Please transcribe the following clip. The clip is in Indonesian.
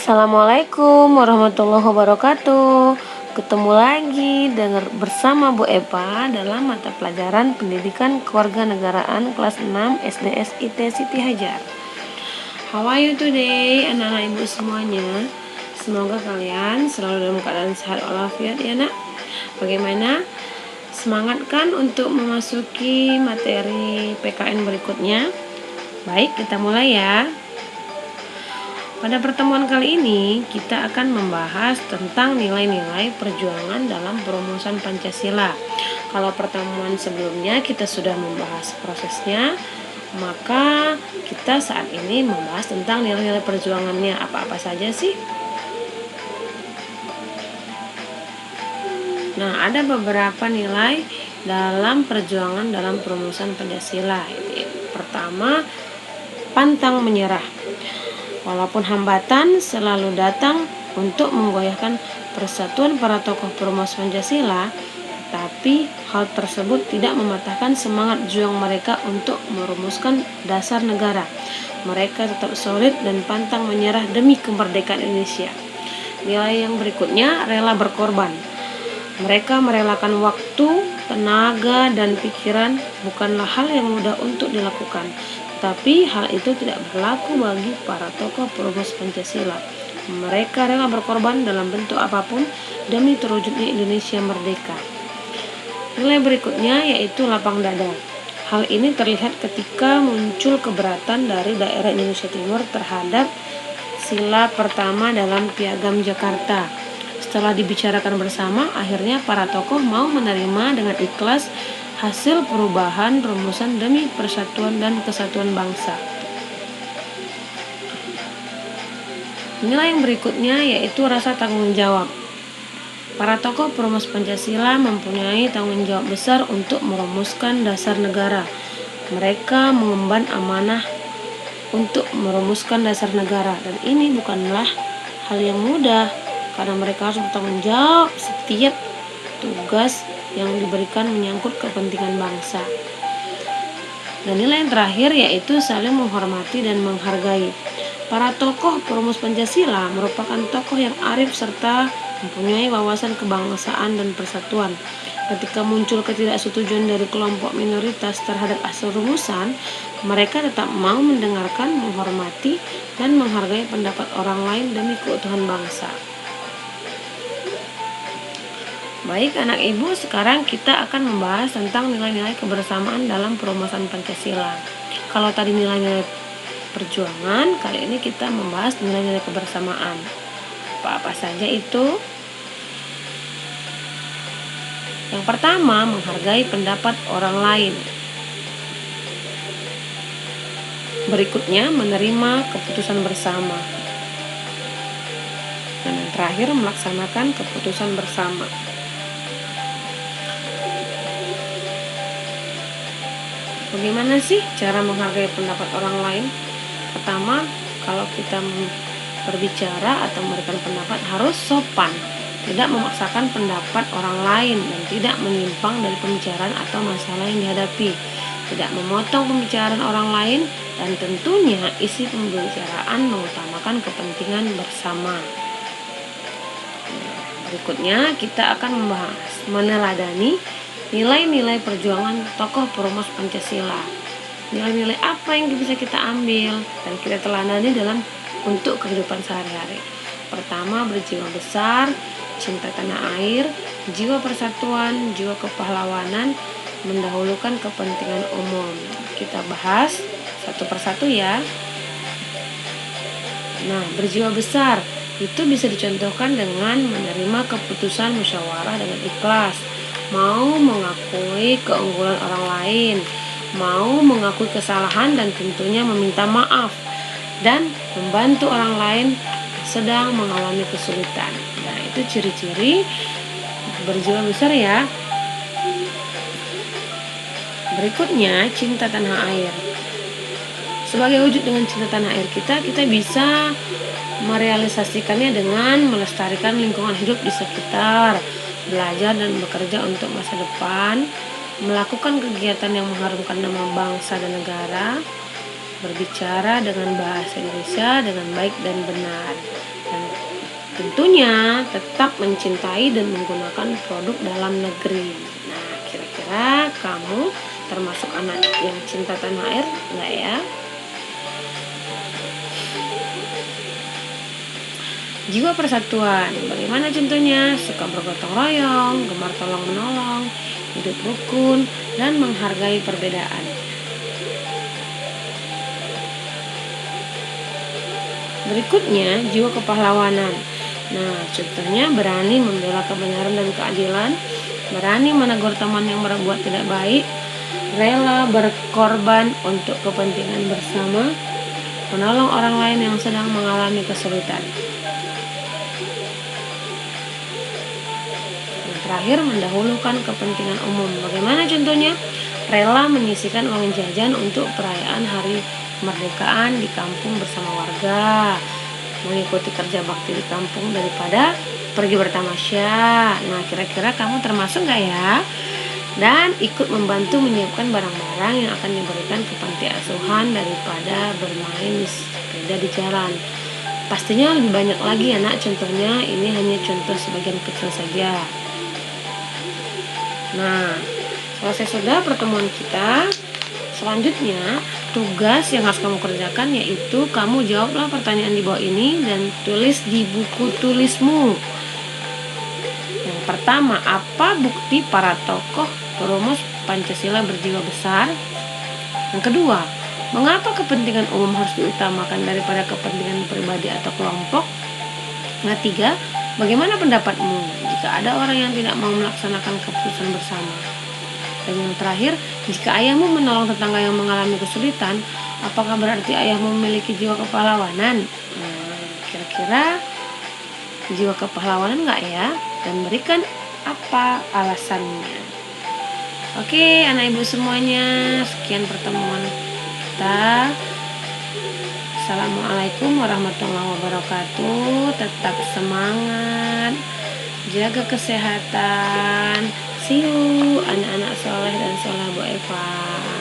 Assalamualaikum warahmatullahi wabarakatuh. Ketemu lagi bersama Bu Eva dalam mata pelajaran Pendidikan Kewarganegaraan kelas 6 SDS IT Siti Hajar. How are you today, anak-anak ibu semuanya? Semoga kalian selalu dalam keadaan sehat walafiat ya nak. Bagaimana? Semangat kan untuk memasuki materi PKN berikutnya? Baik, kita mulai ya. Pada pertemuan kali ini, kita akan membahas tentang nilai-nilai perjuangan dalam perumusan Pancasila. Kalau pertemuan sebelumnya kita sudah membahas prosesnya, maka kita saat ini membahas tentang nilai-nilai perjuangannya. Apa-apa saja sih? Nah, ada beberapa nilai dalam perjuangan dalam perumusan Pancasila. Pertama, pantang menyerah. Walaupun hambatan selalu datang untuk menggoyahkan persatuan para tokoh perumus Pancasila, tapi hal tersebut tidak mematahkan semangat juang mereka untuk merumuskan dasar negara. Mereka tetap solid dan pantang menyerah demi kemerdekaan Indonesia. Nilai yang berikutnya, rela berkorban. Mereka merelakan waktu, tenaga, dan pikiran bukanlah hal yang mudah untuk dilakukan. Tapi hal itu tidak berlaku bagi para tokoh perumus Pancasila. Mereka rela berkorban dalam bentuk apapun demi terwujudnya Indonesia merdeka. Nilai berikutnya yaitu lapang dada. Hal ini terlihat ketika muncul keberatan dari daerah Indonesia Timur terhadap sila pertama dalam Piagam Jakarta. Setelah dibicarakan bersama, akhirnya para tokoh mau menerima dengan ikhlas hasil perubahan rumusan demi persatuan dan kesatuan bangsa. Nilai yang berikutnya yaitu rasa tanggung jawab. Para tokoh perumus Pancasila mempunyai tanggung jawab besar untuk merumuskan dasar negara. Mereka mengemban amanah untuk merumuskan dasar negara, dan ini bukanlah hal yang mudah karena mereka harus bertanggung jawab setiap tugas yang diberikan menyangkut kepentingan bangsa. Dan nilai yang terakhir yaitu saling menghormati dan menghargai. Para tokoh perumus Pancasila merupakan tokoh yang arif serta mempunyai wawasan kebangsaan dan persatuan. Ketika muncul ketidaksetujuan dari kelompok minoritas terhadap hasil rumusan, mereka tetap mau mendengarkan, menghormati, dan menghargai pendapat orang lain demi keutuhan bangsa. Baik anak ibu, sekarang kita akan membahas tentang nilai-nilai kebersamaan dalam perumusan Pancasila. Kalau tadi nilai-nilai perjuangan, kali ini kita membahas nilai-nilai kebersamaan. Apa-apa saja itu? Yang pertama, menghargai pendapat orang lain. Berikutnya, menerima keputusan bersama. Dan yang terakhir, melaksanakan keputusan bersama. Bagaimana sih cara menghargai pendapat orang lain? Pertama, kalau kita berbicara atau memberikan pendapat harus sopan, tidak memaksakan pendapat orang lain dan tidak menyimpang dari pembicaraan atau masalah yang dihadapi, tidak memotong pembicaraan orang lain, dan tentunya isi pembicaraan mengutamakan kepentingan bersama. Berikutnya kita akan membahas meneladani nilai-nilai perjuangan tokoh perumus Pancasila. Nilai-nilai apa yang bisa kita ambil dan kita teladani dalam untuk kehidupan sehari-hari? Pertama, berjiwa besar, cinta tanah air, jiwa persatuan, jiwa kepahlawanan, mendahulukan kepentingan umum. Kita bahas satu persatu ya. Nah, berjiwa besar itu bisa dicontohkan dengan menerima keputusan musyawarah dengan ikhlas, mau mengakui keunggulan orang lain, mau mengakui kesalahan dan tentunya meminta maaf, dan membantu orang lain sedang mengalami kesulitan. Nah, itu ciri-ciri berjiwa besar ya. Berikutnya, cinta tanah air. Sebagai wujud dengan cinta tanah air kita bisa merealisasikannya dengan melestarikan lingkungan hidup di sekitar, belajar dan bekerja untuk masa depan, melakukan kegiatan yang mengharumkan nama bangsa dan negara, berbicara dengan bahasa Indonesia dengan baik dan benar, dan Tentunya tetap mencintai dan menggunakan produk dalam negeri. Nah, kira-kira kamu termasuk anak yang cinta tanah air enggak ya? Jiwa persatuan, bagaimana contohnya? Suka bergotong royong, gemar tolong menolong, hidup rukun, dan menghargai perbedaan. Berikutnya, jiwa kepahlawanan. Nah, contohnya berani membela kebenaran dan keadilan, berani menegur teman yang berbuat tidak baik, rela berkorban untuk kepentingan bersama, menolong orang lain yang sedang mengalami kesulitan. Yang terakhir, mendahulukan kepentingan umum. Bagaimana contohnya? Rela menyisihkan uang jajan untuk perayaan hari kemerdekaan di kampung bersama warga, mengikuti kerja bakti di kampung daripada pergi bertamasya. Nah, kira-kira kamu termasuk nggak ya? Dan ikut membantu menyiapkan barang-barang yang akan diberikan ke panti asuhan daripada bermain sepeda di jalan. Pastinya lebih banyak lagi ya nak, contohnya ini hanya contoh sebagian kecil saja. Nah, selesai sudah pertemuan kita. Selanjutnya, tugas yang harus kamu kerjakan yaitu kamu jawablah pertanyaan di bawah ini dan tulis di buku tulismu. Yang pertama, apa bukti para tokoh perumus Pancasila berjiwa besar? Yang kedua, mengapa kepentingan umum harus diutamakan daripada kepentingan pribadi atau kelompok? Yang ketiga, bagaimana pendapatmu jika ada orang yang tidak mau melaksanakan keputusan bersama? Dan yang terakhir, jika ayahmu menolong tetangga yang mengalami kesulitan, apakah berarti ayahmu memiliki jiwa kepahlawanan? Nah, kira-kira jiwa kepahlawanan enggak ya? Dan berikan apa alasannya? Oke, anak ibu semuanya, sekian pertemuan kita. Assalamualaikum warahmatullahi wabarakatuh. Tetap semangat, jaga kesehatan. See you anak-anak soleh dan soleh Bu Eva.